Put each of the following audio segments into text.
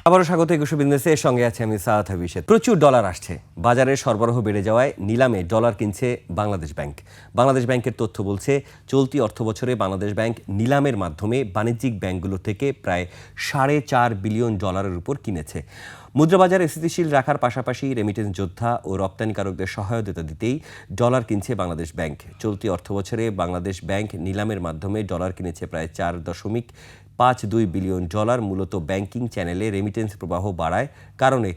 আবারও স্বাগত একুশে বিজনেসের সঙ্গে আছে আমি সাদ হাবিশেদ। প্রচুর ডলার আসছে, বাজারে সরবরাহ বেড়ে যাওয়ায় নিলামে ডলার কিনছে বাংলাদেশ ব্যাংক। বাংলাদেশ ব্যাংকের তথ্য বলছে, চলতি অর্থবছরে বাংলাদেশ ব্যাংক নিলামের মাধ্যমে বাণিজ্যিক ব্যাংকগুলো থেকে প্রায় 4.5 বিলিয়ন ডলারের উপর কিনেছে। মুদ্রাবাজার স্থিতিশীল রাখার পাশাপাশি রেমিটেন্স যোদ্ধা ও রপ্তানিকারকদের সহায়তা দিতেই ডলার কিনছে বাংলাদেশ ব্যাংক। চলতি অর্থবছরে বাংলাদেশ ব্যাংক নিলামের মাধ্যমে ডলার কিনেছে প্রায় 4.52 বিলিয়ন ডলার। মূলত ব্যাংকিং চ্যানেলে রেমিটেন্স প্রবাহ বাড়ায় কারণে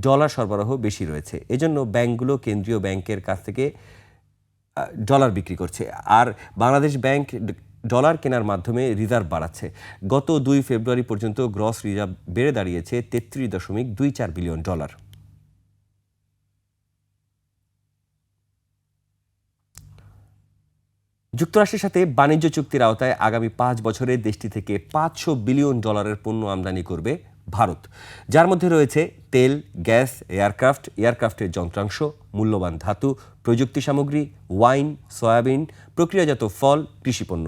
ডলার সরবরাহ বেশি রয়েছে। এজন্য ব্যাংকগুলো কেন্দ্রীয় ব্যাংকের কাছ থেকে ডলার বিক্রি করছে, আর বাংলাদেশ ব্যাংক ডলার কেনার মাধ্যমে রিজার্ভ বাড়াচ্ছে। গত 2 ফেব্রুয়ারি পর্যন্ত গ্রস রিজার্ভ বেড়ে দাঁড়িয়েছে 33.24 বিলিয়ন ডলার। যুক্তরাষ্ট্রের সাথে বাণিজ্য চুক্তির আওতায় আগামী 5 বছরে দেশটি থেকে 500 বিলিয়ন ডলারের পণ্য আমদানি করবে ভারত, যার মধ্যে রয়েছে তেল, গ্যাস, এয়ারক্রাফটের যন্ত্রাংশ, মূল্যবান ধাতু, প্রযুক্তি সামগ্রী, ওয়াইন, সয়াবিন, প্রক্রিয়াজাত ফল, কৃষিপণ্য।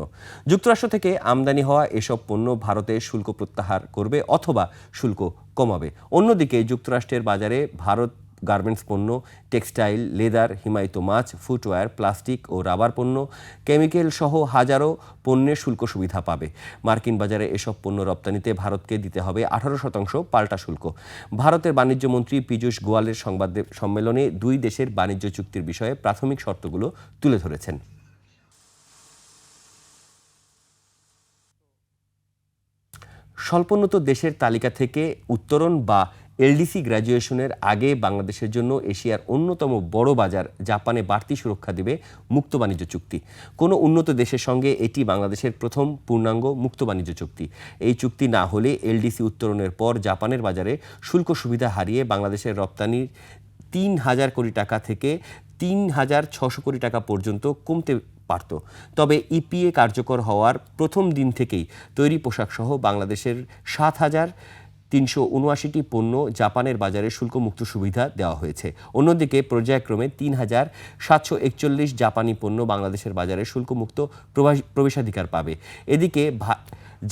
যুক্তরাষ্ট্র থেকে আমদানি হওয়া এসব পণ্য ভারতে শুল্ক প্রত্যাহার করবে অথবা শুল্ক কমাবে। অন্যদিকে যুক্তরাষ্ট্রের বাজারে ভারত গার্মেন্টস পণ্য, টেক্সটাইল, লেদার, হিমায়িত মাছ, ফুটওয়্যার, প্লাস্টিক ও রাবার পণ্য, কেমিক্যাল সহ হাজারো পণ্যের শুল্ক সুবিধা পাবে। মার্কিন বাজারে এসব পণ্য রপ্তানিতে ভারতকে দিতে হবে 18% পাল্টা শুল্ক। ভারতের বাণিজ্য মন্ত্রী পীযূষ গোয়ালের সংবাদ সম্মেলনে 2 দেশের বাণিজ্য চুক্তির বিষয়ে প্রাথমিক শর্তগুলো তুলে ধরেছেন। স্বল্পোন্নত দেশের তালিকা থেকে উত্তরণ বা এলডিসি গ্র্যাজুয়েশনের আগে বাংলাদেশের জন্য এশিয়ার অন্যতম বড় বাজার জাপানে বাড়তি সুরক্ষা দেবে মুক্ত বাণিজ্য চুক্তি। কোনো উন্নত দেশের সঙ্গে এটি বাংলাদেশের প্রথম পূর্ণাঙ্গ মুক্ত বাণিজ্য চুক্তি। এই চুক্তি না হলে এলডিসি উত্তরণের পর জাপানের বাজারে শুল্ক সুবিধা হারিয়ে বাংলাদেশের রপ্তানির 3,000 কোটি টাকা থেকে 3,600 কোটি টাকা পর্যন্ত কমতে পারত। তবে ইপিএ কার্যকর হওয়ার প্রথম দিন থেকেই তৈরি পোশাকসহ বাংলাদেশের 7,379টি পণ্য জাপানের বাজারে শুল্কমুক্ত সুবিধা দেওয়া হয়েছে। অন্যদিকে পর্যায়ক্রমে 3,741 জাপানি পণ্য বাংলাদেশের বাজারে শুল্কমুক্ত প্রবেশাধিকার পাবে। এদিকে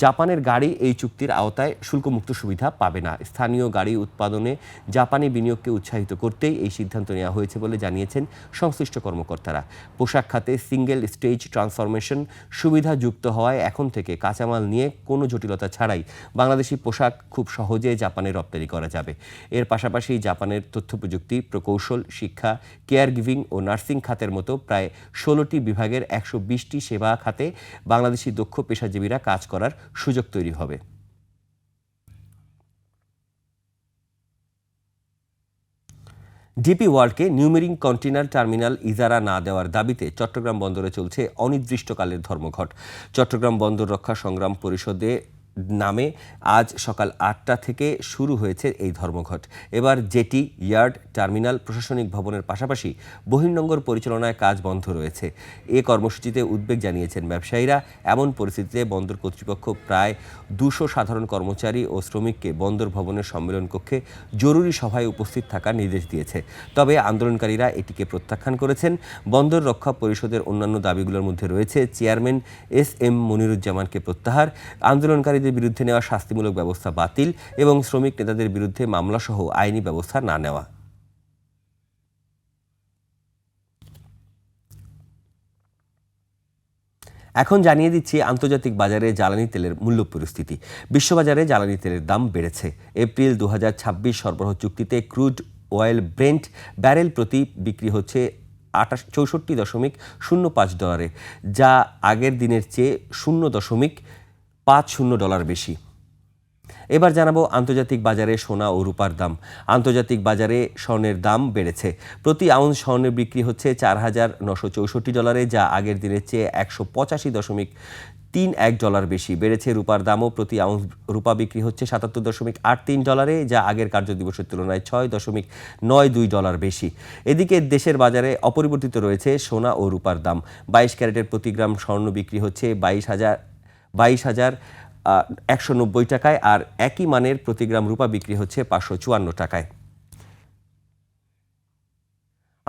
জাপানের গাড়ি এই চুক্তির আওতায় শুল্কমুক্ত সুবিধা পাবে না। স্থানীয় গাড়ি উৎপাদনে জাপানি বিনিয়োগকে উৎসাহিত করতেই এই সিদ্ধান্ত নেওয়া হয়েছে বলে জানিয়েছেন সংশ্লিষ্ট কর্মকর্তারা। পোশাক খাতে সিঙ্গেল স্টেজ ট্রান্সফরমেশন সুবিধা যুক্ত হওয়ায় এখন থেকে কাঁচামাল নিয়ে কোনো জটিলতা ছাড়াই বাংলাদেশি পোশাক খুব সহজে জাপানে রপ্তানি করা যাবে। এর পাশাপাশি জাপানের তথ্য প্রযুক্তি, প্রকৌশল, শিক্ষা, কেয়ার গিভিং ও নার্সিং খাতের মতো প্রায় 16টি বিভাগের 120টি সেবা খাতে বাংলাদেশি দক্ষ পেশাজীবীরা কাজ করার সুযোগ তৈরি হবে। ডিপি ওয়ার্ল্ডকে নিউমেরিং কন্টেইনার টার্মিনাল ইজারা না দেওয়ার দাবিতে চট্টগ্রাম বন্দরে চলছে অনির্দিষ্টকালের ধর্মঘট। চট্টগ্রাম বন্দর রক্ষা সংগ্রাম পরিষদে নামে আজ সকাল 8টা থেকে শুরু হয়েছে এই ধর্মঘট। এবার জেটি, ইয়ার্ড, টার্মিনাল, প্রশাসনিক ভবনের পাশাপাশি বহির্নোঙর পরিচালনায় কাজ বন্ধ রয়েছে। এ কর্মসূচিতে উদ্বেগ জানিয়েছেন ব্যবসায়ীরা। এমন পরিস্থিতিতে বন্দর কর্তৃপক্ষ প্রায় 200 সাধারণ কর্মচারী ও শ্রমিককে বন্দর ভবনের সম্মেলন কক্ষে জরুরি সভায় উপস্থিত থাকার নির্দেশ দিয়েছে। তবে আন্দোলনকারীরা এটিকে প্রত্যাখ্যান করেছেন। বন্দর রক্ষা পরিষদের অন্যান্য দাবিগুলোর মধ্যে রয়েছে চেয়ারম্যান SM মনিরুজ্জামানকে প্রত্যাহার, আন্দোলনকারীদের বিরুদ্ধে নেওয়া শাস্তিমূলক ব্যবস্থা বাতিল এবং শ্রমিক নেতাদের বিরুদ্ধে মামলাসহ আইনি ব্যবস্থা না নেওয়া। এখন জানিয়ে দিচ্ছি আন্তর্জাতিক বাজারে জ্বালানি তেলের মূল্য পরিস্থিতি। বিশ্ববাজারে জ্বালানি তেলের দাম বেড়েছে। এপ্রিল 2026 সরবরাহ চুক্তিতে ক্রুড অয়েল ব্রেন্ট ব্যারেল প্রতি বিক্রি হচ্ছে 64.05 ডলারে, যা আগের দিনের চেয়ে 0.50 ডলার বেশি। এবার জানাবো আন্তর্জাতিক বাজারে সোনা ও রূপার দাম। আন্তর্জাতিক বাজারে স্বর্ণের দাম বেড়েছে। প্রতি আউন্স স্বর্ণের বিক্রি হচ্ছে 4,964 ডলারে, যা আগের দিনের চেয়ে 185.31 ডলার বেশি। বেড়েছে রূপার দামও। প্রতি আউন্স রূপা বিক্রি হচ্ছে 77.83 ডলারে, যা আগের কার্যদিবসের তুলনায় 6.92 ডলার বেশি। এদিকে দেশের বাজারে অপরিবর্তিত রয়েছে সোনা ও রূপার দাম। 22 ক্যারেটের প্রতি গ্রাম স্বর্ণ বিক্রি হচ্ছে 22,190 টাকায়, আর একই মানের প্রতি গ্রাম রূপা বিক্রি হচ্ছে 554 টাকায়।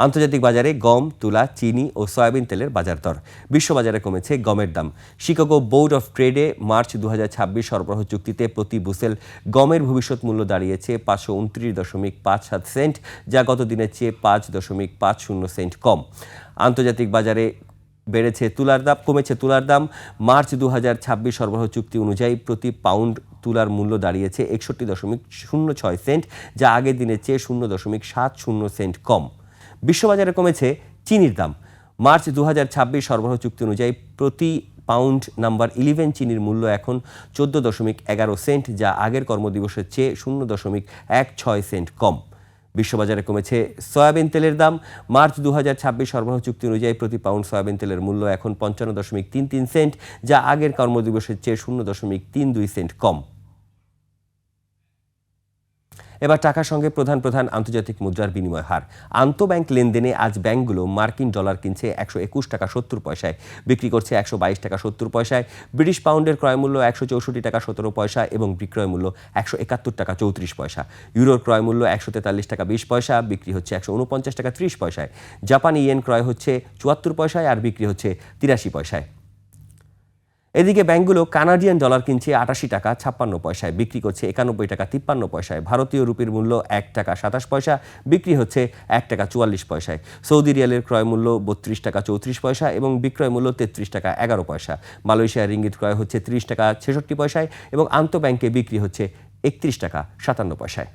আন্তর্জাতিক বাজারে গম, তুলা, চিনি ও সয়াবিন তেলের বাজার দর। বিশ্ববাজারে কমেছে গমের দাম। শিকাগো বোর্ড অফ ট্রেডে মার্চ 2026 সরবরাহ চুক্তিতে প্রতি বুসেল গমের ভবিষ্যৎ মূল্য দাঁড়িয়েছে 529.57 সেন্ট, যা গত দিনের চেয়ে 5.50 সেন্ট কম। আন্তর্জাতিক বাজারে কমেছে তুলার দাম। মার্চ 2026 সরবরাহ চুক্তি অনুযায়ী প্রতি পাউন্ড তুলার মূল্য দাঁড়িয়েছে 61.06 সেন্ট, যা আগের দিনের চেয়ে 0.70 সেন্ট কম। বিশ্ববাজারে কমেছে চিনির দাম। মার্চ 2026 সরবরাহ চুক্তি অনুযায়ী প্রতি পাউন্ড নাম্বার 11 চিনির মূল্য এখন 14.11 সেন্ট, যা আগের কর্মদিবসের চেয়ে 0.16 সেন্ট কম। বিশ্ববাজারে কমেছে সয়াবিন তেলের দাম। মার্চ 2026 সরবরাহ চুক্তি অনুযায়ী প্রতি পাউন্ড সয়াবিন তেলের মূল্য এখন 55.33 সেন্ট, যা আগের কর্মদিবসের চেয়ে 0.32 সেন্ট কম। এবার টাকার সঙ্গে প্রধান আন্তর্জাতিক মুদ্রার বিনিময় হার। আন্তঃব্যাংক লেনদেনে আজ ব্যাংকগুলো মার্কিন ডলার কিনছে 121 টাকা 70 পয়সায়, বিক্রি করছে 122 টাকা 70 পয়সায়। ব্রিটিশ পাউন্ডের ক্রয় মূল্য 164 টাকা 17 পয়সা এবং বিক্রয় মূল্য 171 টাকা 34 পয়সা। ইউরোর ক্রয় মূল্য 143 টাকা 20 পয়সা, বিক্রি হচ্ছে 149 টাকা 30 পয়সায়। জাপানি ইয়েন ক্রয় হচ্ছে 74 পয়সায় আর বিক্রি হচ্ছে 83 পয়সায়। এদিকে ব্যাংকগুলো কানাডিয়ান ডলার কিনছে 88 টাকা 56 পয়সায়, বিক্রি করছে 91 টাকা 53 পয়সায়। ভারতীয় রুপির মূল্য 1 টাকা 27 পয়সা, বিক্রি হচ্ছে 1 টাকা 44 পয়সায়। সৌদি রিয়ালের ক্রয় মূল্য 32 টাকা 34 পয়সা এবং বিক্রয় মূল্য 33 টাকা 11 পয়সা। মালয়েশিয়ার রিঙ্গিত ক্রয় হচ্ছে 30 টাকা 66 পয়সায় এবং আন্তঃব্যাংকে বিক্রি হচ্ছে 31 টাকা 57 পয়সায়।